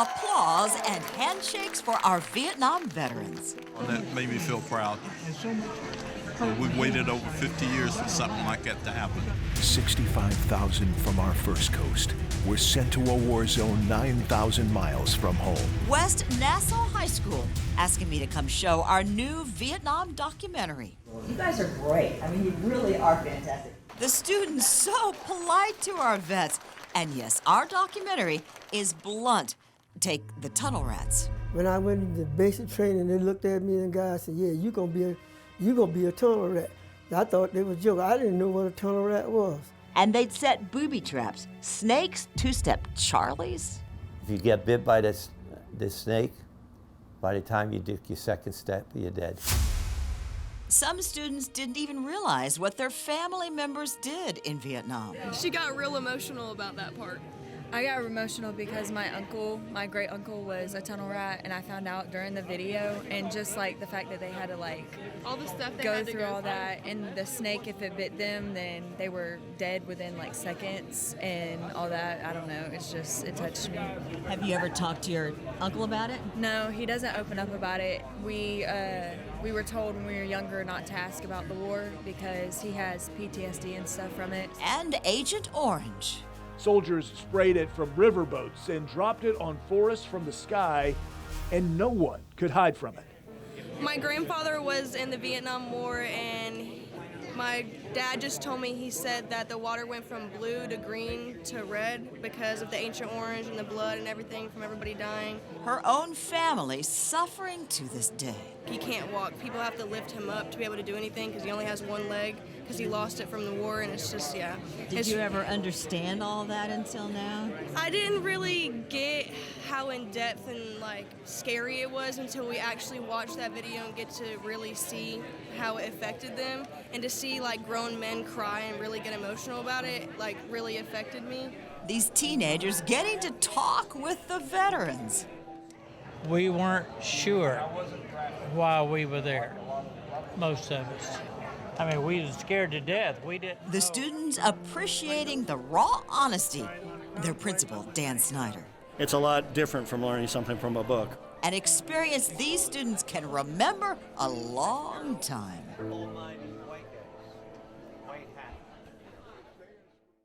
applause and handshakes for our Vietnam veterans. That made me feel proud. We've waited over 50 years for something like that to happen. 65,000 from our first coast were sent to a war zone 9,000 miles from home. West Nassau High School asking me to come show our new Vietnam documentary. You guys are great. I mean, you really are fantastic. The students so polite to our vets. And yes, our documentary is blunt. Take the tunnel rats. When I went into basic training, they looked at me and the guy said, yeah, you're gonna be a tunnel rat. I thought they were joking. I didn't know what a tunnel rat was. And they'd set booby traps, snakes, two-step Charlies. If you get bit by this snake, by the time you do your second step, you're dead. Some students didn't even realize what their family members did in Vietnam. She got real emotional about that part. I got emotional because my great uncle was a tunnel rat, and I found out during the video, and just like the fact that they had to all the stuff they go had to through all that, and the snake, if it bit them, then they were dead within like seconds, and all that. I don't know. It touched me. Have you ever talked to your uncle about it? No, he doesn't open up about it. We were told when we were younger not to ask about the war because he has PTSD and stuff from it. And Agent Orange. Soldiers sprayed it from riverboats and dropped it on forests from the sky, and no one could hide from it. My grandfather was in the Vietnam War, and my dad just told me, he said that the water went from blue to green to red because of the Ancient Orange and the blood and everything from everybody dying. Her own family suffering to this day. He can't walk. People have to lift him up to be able to do anything because he only has one leg because he lost it from the war, and it's just, yeah. Did you ever understand all that until now? I didn't really get how in-depth and scary it was until we actually watched that video and get to really see how it affected them, and to see grown men cry and really get emotional about it really affected me. These teenagers getting to talk with the veterans. We weren't sure why we were there, most of us. I mean, we were scared to death. We didn't. The students appreciating the raw honesty. Their principal, Dan Snyder. It's a lot different from learning something from a book. An experience these students can remember a long time.